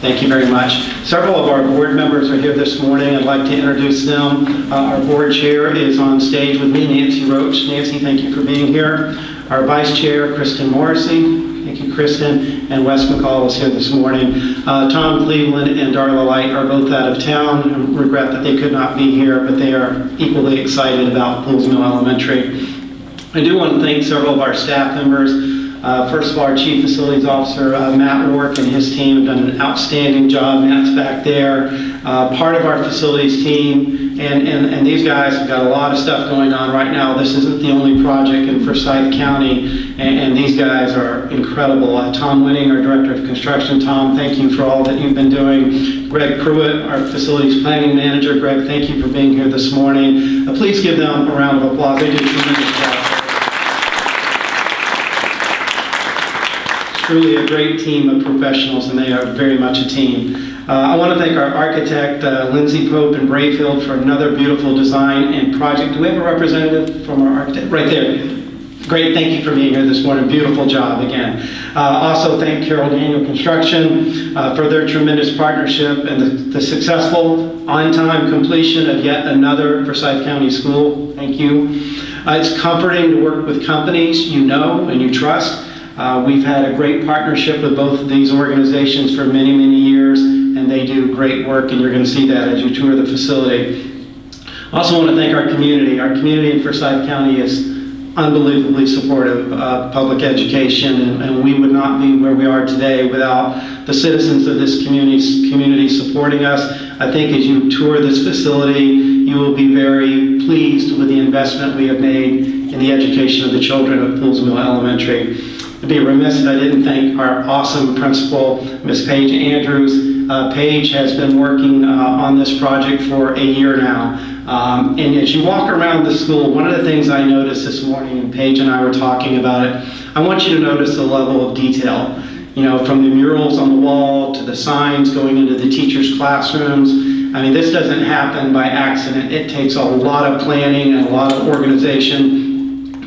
Thank you very much. Several of our board members are here this morning. I'd like to introduce them. Our board chair is on stage with me, Nancy Roach. Nancy, thank you for being here. Our vice chair, Kristen Morrissey. Thank you, Kristen. And Wes McCall is here this morning. Tom Cleveland and Darla Light are both out of town. I regret that they could not be here, but they are equally excited about Poole's Mill Elementary. I do want to thank several of our staff members. First of all, our Chief Facilities Officer, Matt Wark, and his team have done an outstanding job. Matt's back there. Part of our facilities team, and these guys have got a lot of stuff going on right now. This isn't the only project in Forsyth County, and these guys are incredible. Tom Winning, our Director of Construction. Tom, thank you for all that you've been doing. Greg Pruitt, our Facilities Planning Manager. Greg, thank you for being here this morning. Please give them a round of applause. They do a tremendous job. Truly a great team of professionals, and they are very much a team. I want to thank our architect, Lindsay Pope in Brayfield, for another beautiful design and project. Do we have a representative from our architect? Right there. Great, thank you for being here this morning. Beautiful job again. Also thank Carroll Daniel Construction for their tremendous partnership and the successful on-time completion of yet another Forsyth County school. Thank you. It's comforting to work with companies you know and you trust. We've had a great partnership with both of these organizations for many, many years, and they do great work, and you're going to see that as you tour the facility. I also want to thank our community. Our community in Forsyth County is unbelievably supportive of public education, and we would not be where we are today without the citizens of this community supporting us. I think as you tour this facility, you will be very pleased with the investment we have made in the education of the children of Poole's Mill Elementary. I'd be remiss if I didn't thank our awesome principal, Ms. Paige Andrews. Paige has been working on this project for a year now. And as you walk around the school, one of the things I noticed this morning, and Paige and I were talking about it, I want you to notice the level of detail. You know, from the murals on the wall to the signs going into the teachers' classrooms. I mean, this doesn't happen by accident. It takes a lot of planning and a lot of organization.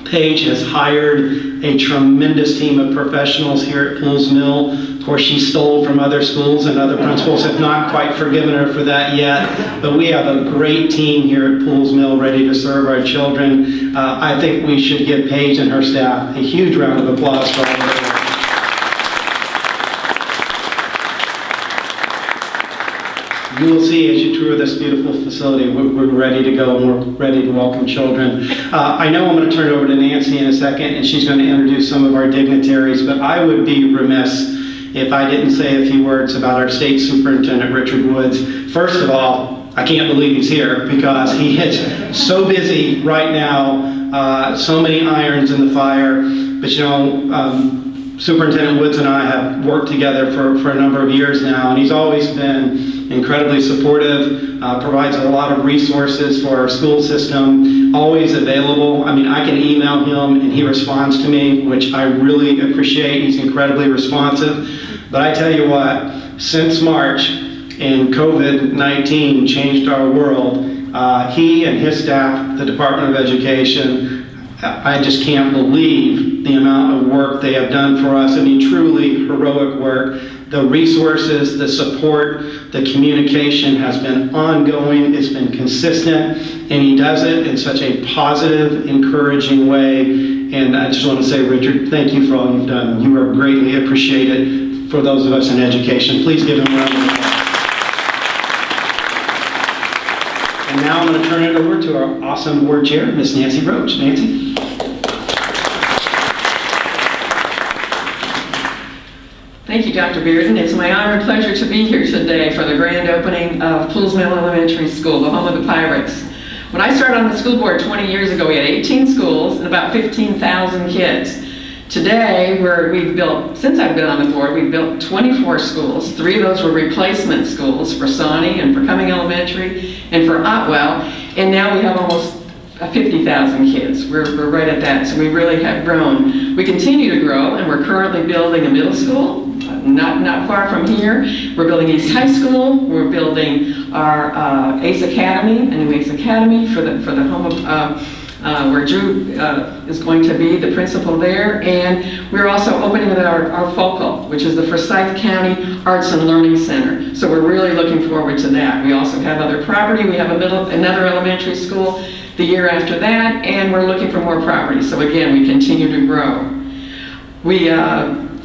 Paige has hired a tremendous team of professionals here at Poole's Mill. Of course, she stole from other schools, and other principals have not quite forgiven her for that yet. But we have a great team here at Poole's Mill ready to serve our children. I think we should give Paige and her staff a huge round of applause for all of their work. You will see as you tour this beautiful facility, we're ready to go and we're ready to welcome children. I know I'm going to turn it over to Nancy in a second, and she's going to introduce some of our dignitaries, but I would be remiss if I didn't say a few words about our state superintendent, Richard Woods. First of all, I can't believe he's here because he is so busy right now, so many irons in the fire, but you know, Superintendent Woods and I have worked together for a number of years now, and he's always been incredibly supportive, provides a lot of resources for our school system, always available. I mean, I can email him and he responds to me, which I really appreciate. He's incredibly responsive. But I tell you what, since March and COVID-19 changed our world, he and his staff, the Department of Education, I just can't believe the amount of work they have done for us. I mean, truly heroic work. The resources, the support, the communication has been ongoing, it's been consistent, and he does it in such a positive, encouraging way. And I just want to say, Richard, thank you for all you've done. You are greatly appreciated for those of us in education. Please give him a round of applause. And now I'm going to turn it over to our awesome board chair, Miss Nancy Roach. Nancy? Thank you, Dr. Bearden. It's my honor and pleasure to be here today for the grand opening of Poole's Mill Elementary School, the home of the Pirates. When I started on the school board 20 years ago, we had 18 schools and about 15,000 kids. Today, we've built, since I've been on the board, we've built 24 schools. 3 of those were replacement schools for Sawney and for Cumming Elementary and for Otwell, and now we have almost 50,000 kids. We're right at that, so we really have grown. We continue to grow, and we're currently building a middle school, not far from here. We're building East High School. We're building our ACE Academy, a new ACE Academy for the home of where Drew is going to be the principal there. And we're also opening our focal, which is the Forsyth County Arts and Learning Center. So we're really looking forward to that. We also have other property. We have another elementary school the year after that, and we're looking for more property. So again, we continue to grow.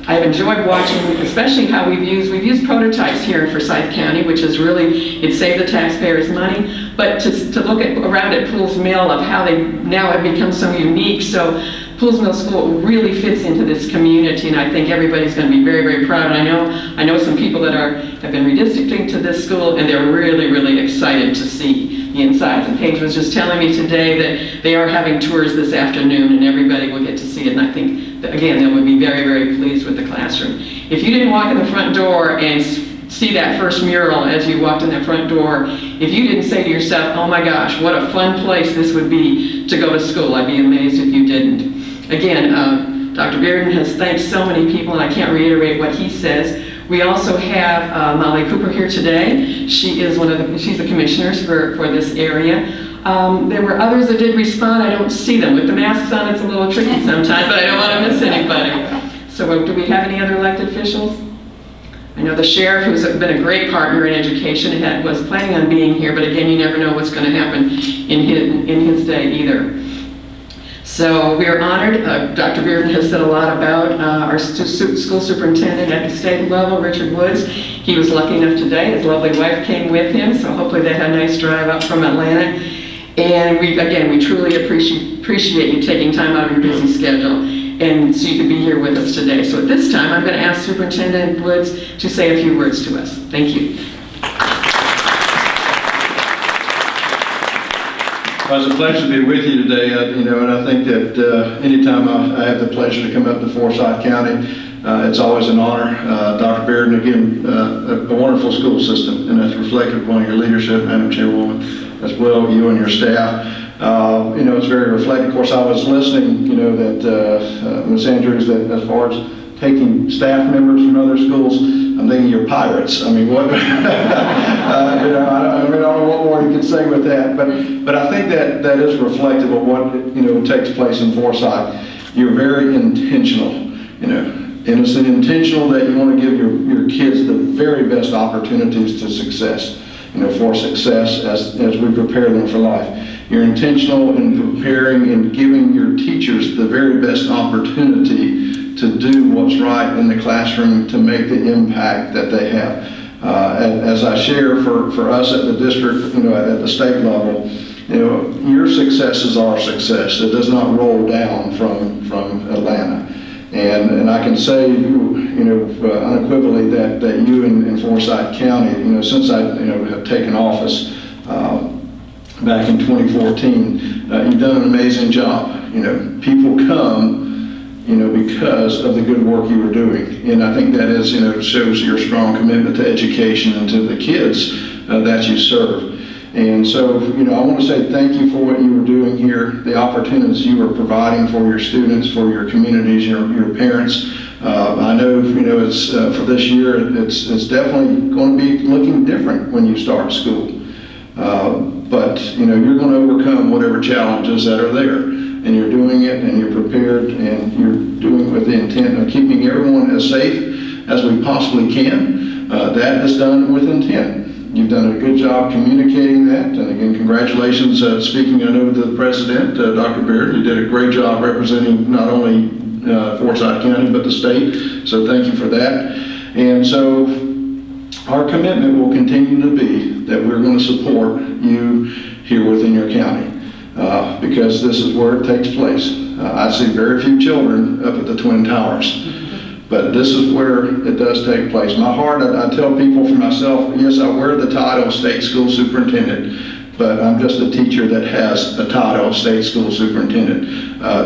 I've enjoyed watching, especially how we've used prototypes here in Forsyth County, which is really, it saved the taxpayers money, but to look around at Poole's Mill of how they now have become so unique. So Poole's Mill School really fits into this community, and I think everybody's going to be very, very proud. And I know some people that have been redistricting to this school, and they're really, really excited to see the insides. And Paige was just telling me today that they are having tours this afternoon, and everybody will get to see it. And I think that, again, they will be very, very pleased with the classroom. If you didn't walk in the front door and see that first mural as you walked in that front door, if you didn't say to yourself, oh my gosh, what a fun place this would be to go to school, I'd be amazed if you didn't. Again, Dr. Bearden has thanked so many people, and I can't reiterate what he says. We also have Molly Cooper here today. She's the commissioners for this area. There were others that did respond. I don't see them. With the masks on, it's a little tricky sometimes, but I don't want to miss anybody. So do we have any other elected officials? I know the sheriff, who's been a great partner in education, was planning on being here, but again, you never know what's going to happen in his day either. So we are honored. Dr. Bearden has said a lot about our school superintendent at the state level, Richard Woods. He was lucky enough today. His lovely wife came with him, so hopefully they had a nice drive up from Atlanta. And we truly appreciate you taking time out of your busy schedule and so you could be here with us today. So at this time, I'm going to ask Superintendent Woods to say a few words to us. Thank you. Well, it's a pleasure to be with you today, and I think that anytime I have the pleasure to come up to Forsyth County, it's always an honor. Dr. Bearden, again, a wonderful school system, and that's reflected upon your leadership, Madam Chairwoman, as well, you and your staff. It's very reflective. Of course, I was listening, that Ms. Andrews, that as far as taking staff members from other schools, I'm thinking you're pirates. I mean, what? I don't know what more you could say with that, but I think that is reflective of what takes place in Forsyth. You're very intentional, and it's intentional that you want to give your kids the very best opportunities to success, for success as we prepare them for life. You're intentional in preparing and giving your teachers the very best opportunity to do what's right in the classroom to make the impact that they have. As I share for us at the district, at the state level, your success is our success. It does not roll down from Atlanta. And I can say, unequivocally that you in Forsyth County, since I have taken office back in 2014, you've done an amazing job. People come because of the good work you were doing. And I think that is, shows your strong commitment to education and to the kids that you serve. And so, I want to say thank you for what you were doing here, the opportunities you were providing for your students, for your communities, your parents. I know, it's for this year, it's definitely going to be looking different when you start school. But you're going to overcome whatever challenges that are there. And you're doing it, and you're prepared, and you're doing it with the intent of keeping everyone as safe as we possibly can. That is done with intent. You've done a good job communicating that, and again, congratulations. Speaking, I know to the President, Dr. Bearden, you did a great job representing not only Forsyth County, but the state, so thank you for that. And so, our commitment will continue to be that we're going to support you here within your county. Because this is where it takes place. I see very few children up at the Twin Towers, but this is where it does take place. My heart, I tell people for myself, yes, I wear the title of State School Superintendent, but I'm just a teacher that has a title of State School Superintendent.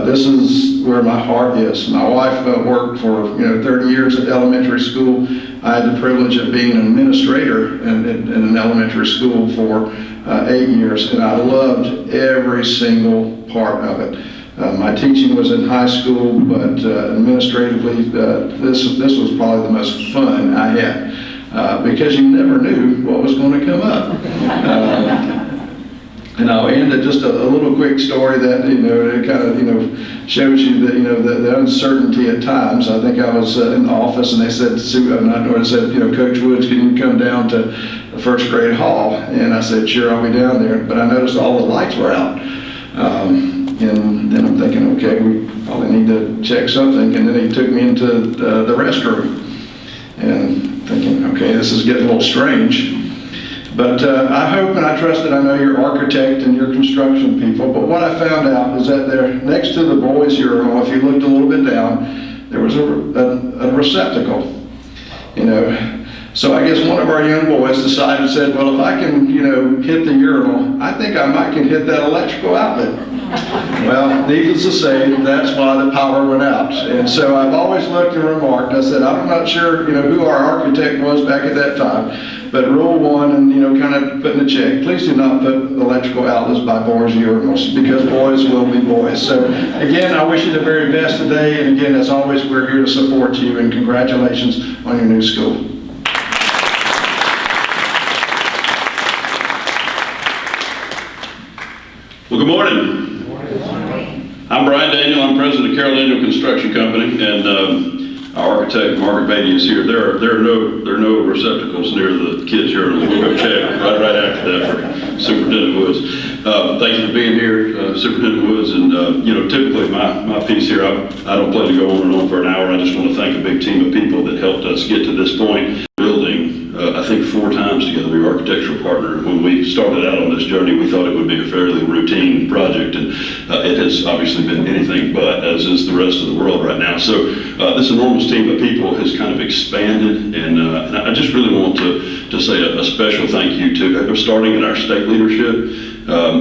This is where my heart is. My wife worked for 30 years at elementary school. I had the privilege of being an administrator in an elementary school for 8 years, and I loved every single part of it. My teaching was in high school, but administratively, this was probably the most fun I had because you never knew what was going to come up. And I'll end at just a little quick story that, it kind of, shows you that, the uncertainty at times. I think I was in the office and they said, Coach Woods, can you come down to the first grade hall? And I said, sure, I'll be down there. But I noticed all the lights were out. And then I'm thinking, okay, we probably need to check something. And then he took me into the restroom. And thinking, okay, this is getting a little strange. But I hope and I trust that I know your architect and your construction people. But what I found out is that there, next to the boys' urinal, if you looked a little bit down, there was a receptacle. So I guess one of our young boys decided, said, well, if I can, hit the urinal, I think I might can hit that electrical outlet. Well, needless to say, that's why the power went out. And so I've always looked and remarked, I said, I'm not sure, who our architect was back at that time, but rule one, and, kind of putting a check, please do not put electrical outlets by boys' urinals, because boys will be boys. So again, I wish you the very best today. And again, as always, we're here to support you, and congratulations on your new school. Well, good morning. I'm Brian Daniel. I'm president of Carroll Daniel Construction Company, and our architect Margaret Beatty is here. There are no receptacles near the kids' urinals. We'll go check right after that for Superintendent Woods. Thank you for being here, Superintendent Woods. And typically my piece here, I don't plan to go on and on for an hour. I just want to thank a big team of people that helped us get to this point. Building, I think 4 times together. We were architectural partner. When we started out on this journey, we thought it would be a fairly routine project, and it has obviously been anything but, as is the rest of the world right now. So this enormous team of people has kind of expanded, and I just really want to say a special thank you to, starting at our state leadership,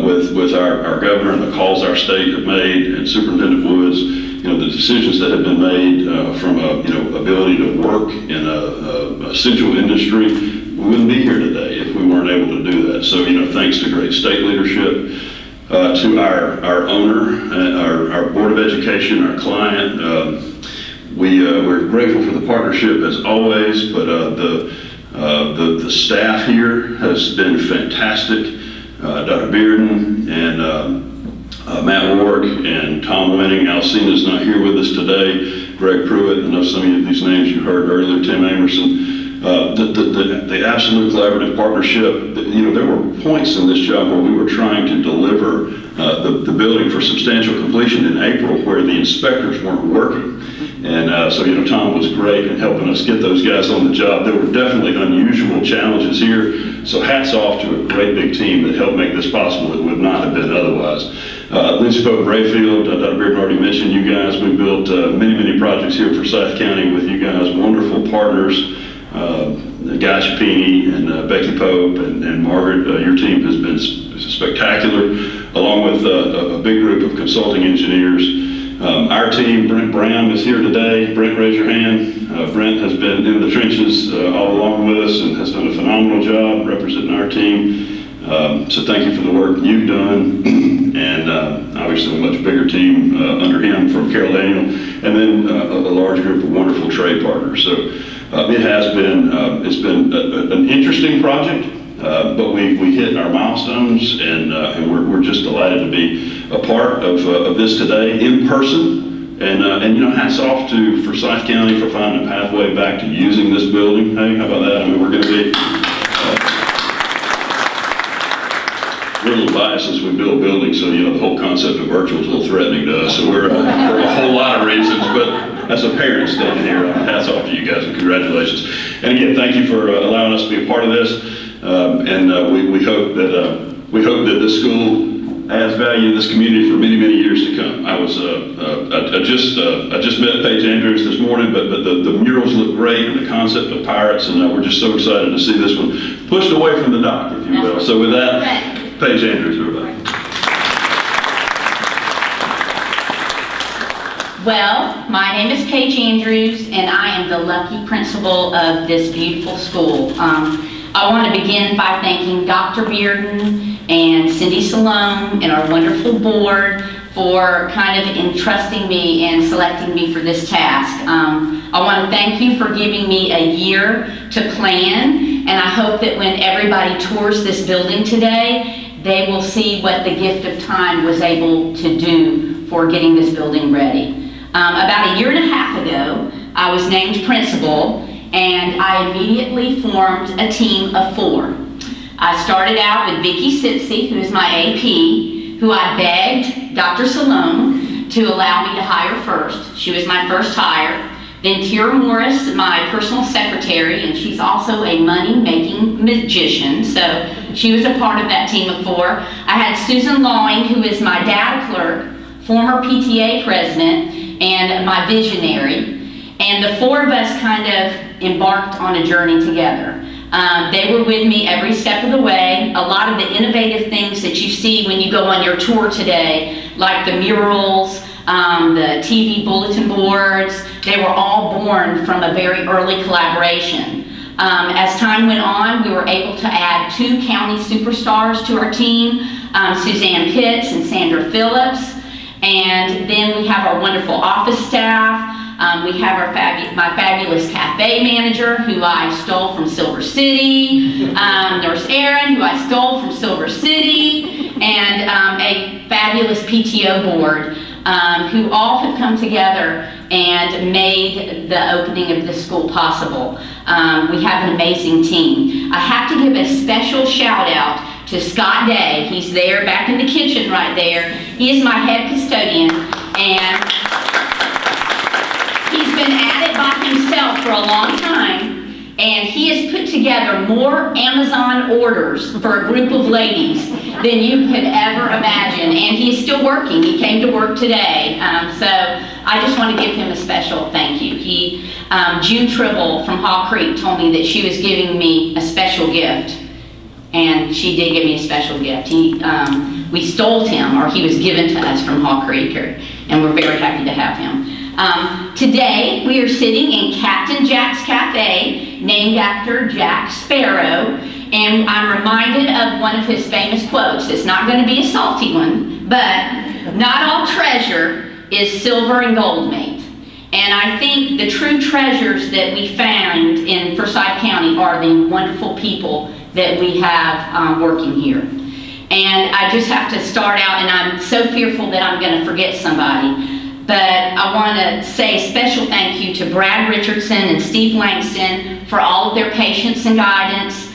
with our governor and the calls our state have made, and Superintendent Woods. The decisions that have been made from ability to work in a essential industry, we wouldn't be here today if we weren't able to do that. So, thanks to great state leadership, to our owner, our Board of Education, our client. We're grateful for the partnership as always, but the staff here has been fantastic. Dr. Bearden and Matt Warwick and Tom Winning. Alcina's not here with us today. Greg Pruitt, I know some of these names you heard earlier, Tim Amerson. The absolute collaborative partnership, there were points in this job where we were trying to deliver the building for substantial completion in April where the inspectors weren't working. And so, Tom was great in helping us get those guys on the job. There were definitely unusual challenges here. So hats off to a great big team that helped make this possible. It would not have been otherwise. Lindsay Pope Brayfield, Dr. Bearden already mentioned you guys. We built many projects here for Forsyth County with you guys, wonderful partners. Guy Chapini and Becky Pope and Margaret, your team has been spectacular, along with a big group of consulting engineers. Our team, Brent Brown, is here today. Brent, raise your hand. Brent has been in the trenches all along with us and has done a phenomenal job representing our team. So thank you for the work you've done, and obviously a much bigger team under him from Carroll Daniel, and then a large group of wonderful trade partners. So it has been it's been an interesting project, but we hit our milestones, and we're just delighted to be a part of this today in person. And hats off to Forsyth County for finding a pathway back to using this building. Hey, how about that? I mean, we're going to be. We're a little biased since we build buildings, so the whole concept of virtual is a little threatening to us. So we're for a whole lot of reasons, but as a parent standing here, hats off to you guys and congratulations. And again, thank you for allowing us to be a part of this. We hope that this school adds value to this community for many years to come. I just met Paige Andrews this morning, but the murals look great and the concept of pirates, and we're just so excited to see this one pushed away from the dock, if you will. So with that. Paige Andrews, everybody. Well, my name is Paige Andrews, and I am the lucky principal of this beautiful school. I want to begin by thanking Dr. Bearden and Cindy Salome and our wonderful board for kind of entrusting me and selecting me for this task. I want to thank you for giving me a year to plan, and I hope that when everybody tours this building today, they will see what the gift of time was able to do for getting this building ready. About a year and a half ago, I was named principal, and I immediately formed a team of 4. I started out with Vicki Sipsey, who is my AP, who I begged Dr. Salome to allow me to hire first. She was my first hire. Then Kira Morris, my personal secretary, and she's also a money-making magician, so she was a part of that team of 4. I had Susan Lawing, who is my data clerk, former PTA president, and my visionary. And the 4 of us kind of embarked on a journey together. They were with me every step of the way. A lot of the innovative things that you see when you go on your tour today, like the murals, the TV bulletin boards, they were all born from a very early collaboration. As time went on, we were able to add 2 county superstars to our team, Suzanne Pitts and Sandra Phillips. And then we have our wonderful office staff. We have my fabulous cafe manager, who I stole from Silver City, Nurse Erin, who I stole from Silver City, and a fabulous PTO board, who all have come together and made the opening of this school possible. We have an amazing team. I have to give a special shout out to Scott Day. He's there back in the kitchen right there. He is my head custodian, and he's been at it by himself for a long time, and he has put together more Amazon orders for a group of ladies than you could ever imagine, and he is still working. He came to work today, so I just want to give him a special thank you. June Tribble from Haw Creek told me that she was giving me a special gift, and she did give me a special gift. We stole him, or he was given to us from Haw Creek, and we're very happy to have him. Today, we are sitting in Captain Jack's Cafe, named after Jack Sparrow, and I'm reminded of one of his famous quotes. It's not going to be a salty one, but not all treasure is silver and gold made. And I think the true treasures that we found in Forsyth County are the wonderful people that we have working here. And I just have to start out, and I'm so fearful that I'm going to forget somebody, but I want to say a special thank you to Brad Richardson and Steve Langston for all of their patience and guidance.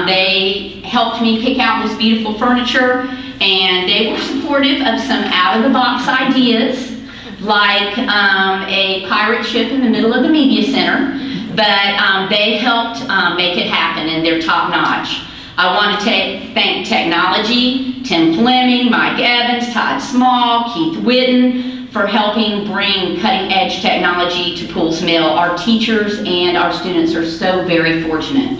They helped me pick out this beautiful furniture, and they were supportive of some out-of-the-box ideas, like a pirate ship in the middle of the media center, but they helped make it happen, and they're top-notch. I want to thank technology, Tim Fleming, Mike Evans, Todd Small, Keith Whitten, for helping bring cutting-edge technology to Poole's Mill. Our teachers and our students are so very fortunate.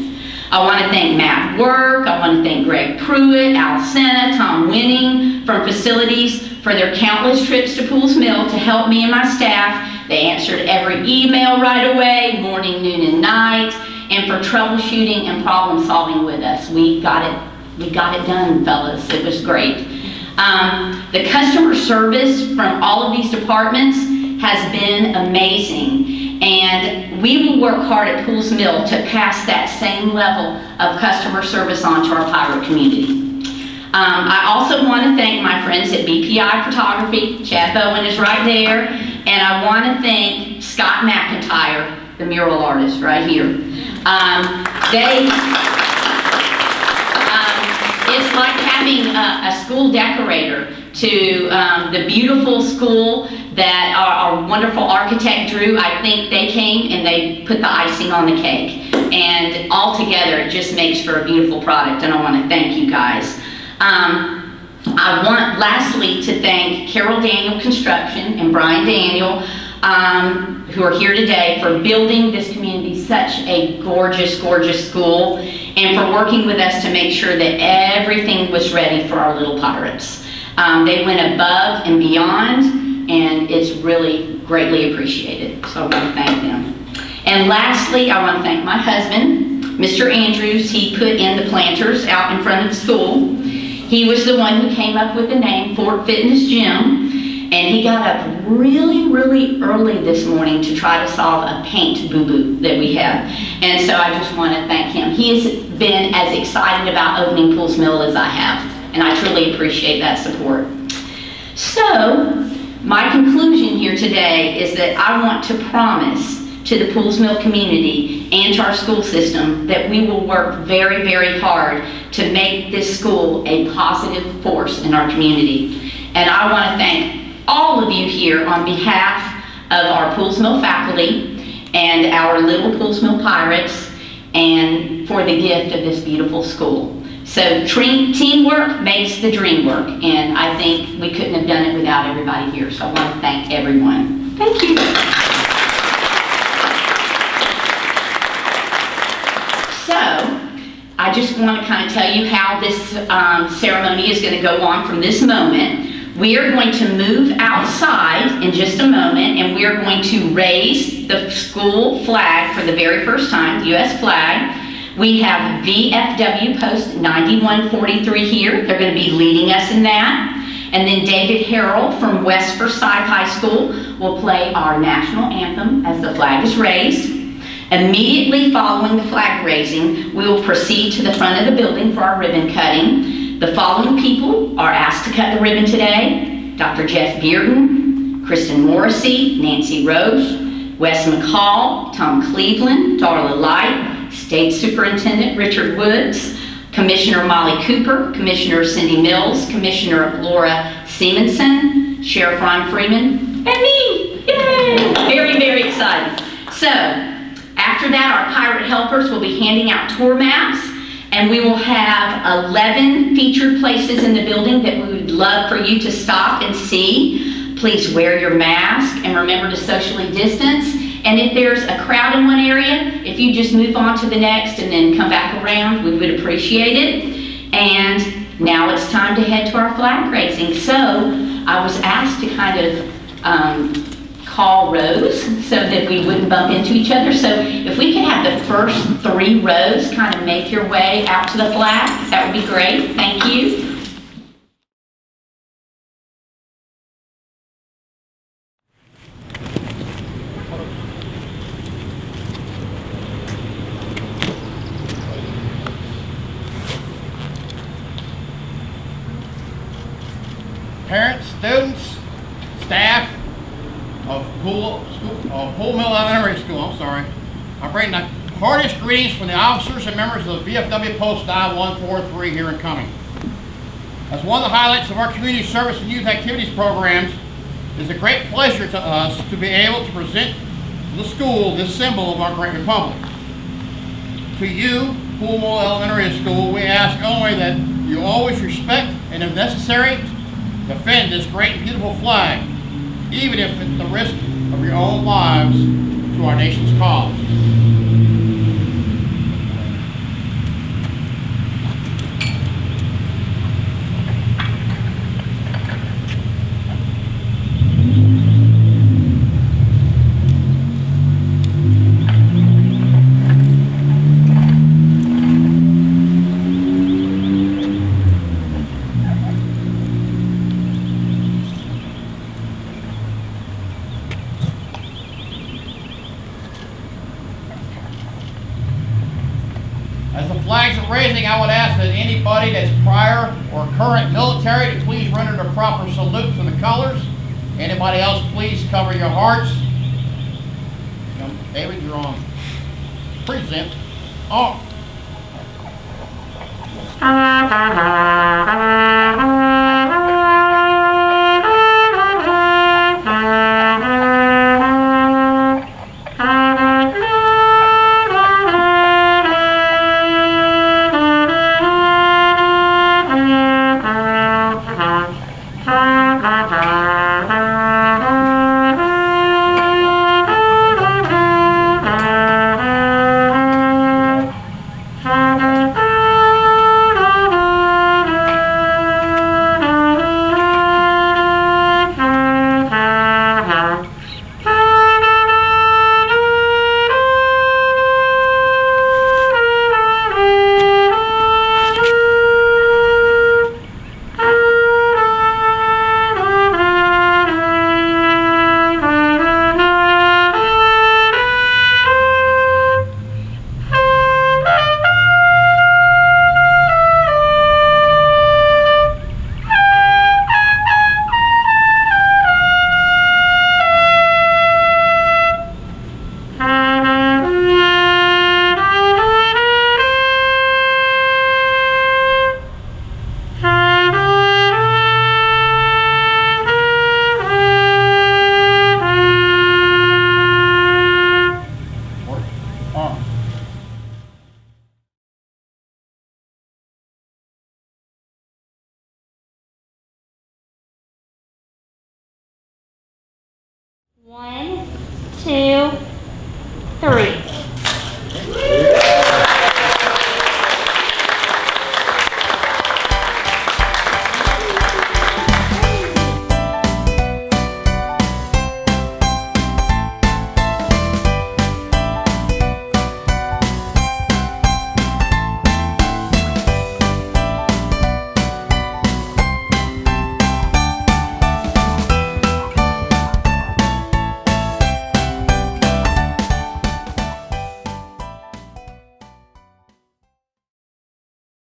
I want to thank Matt Work, I want to thank Greg Pruitt, Al Senna, Tom Winning from Facilities for their countless trips to Poole's Mill to help me and my staff. They answered every email right away, morning, noon, and night, and for troubleshooting and problem solving with us. We got it done, fellas. It was great. The customer service from all of these departments has been amazing, and we will work hard at Poole's Mill to pass that same level of customer service on to our pirate community. I also want to thank my friends at BPI Photography. Chad Bowen is right there, and I want to thank Scott McIntyre, the mural artist right here. It's like having a school decorator to the beautiful school that our wonderful architect drew. I think they came and they put the icing on the cake. And all together, it just makes for a beautiful product, and I want to thank you guys. I want lastly to thank Carol Daniel Construction and Brian Daniel, who are here today, for building this community such a gorgeous, gorgeous school, and for working with us to make sure that everything was ready for our little pirates. They went above and beyond, and it's really greatly appreciated, so I want to thank them. And lastly, I want to thank my husband, Mr. Andrews. He put in the planters out in front of the school. He was the one who came up with the name Fort Fitness Gym, and he got up really, really early this morning to try to solve a paint boo-boo that we have. And so I just want to thank him. He has been as excited about opening Poole's Mill as I have. and I truly appreciate that support. So, my conclusion here today is that I want to promise to the Pooles Mill community and to our school system that we will work very, very hard to make this school a positive force in our community. And I want to thank all of you here on behalf of our Pooles Mill faculty and our little Pooles Mill Pirates, and for the gift of this beautiful school. So teamwork makes the dream work, and I think we couldn't have done it without everybody here. So I want to thank everyone. Thank you. So I just want to kind of tell you how this ceremony is going to go on from this moment. We are going to move outside in just a moment, and we are going to raise the school flag for the very first time, the U.S. flag. We have VFW Post 9143 here. They're going to be leading us in that. And then David Harrell from West Forsyth High School will play our national anthem as the flag is raised. Immediately following the flag raising, we will proceed to the front of the building for our ribbon cutting. The following people are asked to cut the ribbon today: Dr. Jeff Bearden, Kristen Morrissey, Nancy Roche, Wes McCall, Tom Cleveland, Darla Light, State Superintendent Richard Woods, Commissioner Molly Cooper, Commissioner Cindy Mills, Commissioner Laura Simonson, Sheriff Ron Freeman, and me. Yay! Very, very excited. So, after that, our pirate helpers will be handing out tour maps, and we will have 11 featured places in the building that we would love for you to stop and see. Please wear your mask and remember to socially distance. And if there's a crowd in one area, if you just move on to the next and then come back around, we would appreciate it. And now it's time to head to our flag raising. So I was asked to kind of call rows so that we wouldn't bump into each other. So if we could have the first 3 rows kind of make your way out to the flag, that would be great. Thank you. Parents, students, staff of Poole Mill Elementary School, I bring the heartiest greetings from the officers and members of the VFW Post 9143 here in Cumming. As one of the highlights of our community service and youth activities programs, it is a great pleasure to us to be able to present to the school this symbol of our great republic. To you, Poole Mill Elementary School, we ask only that you always respect and, if necessary, defend this great and beautiful flag, even if at the risk of your own lives, to our nation's cause. As the flags are raising, I would ask that anybody that's prior or current military to please render the proper salute to the colors. Anybody else, please cover your hearts. David, you're on. Present. On. 2,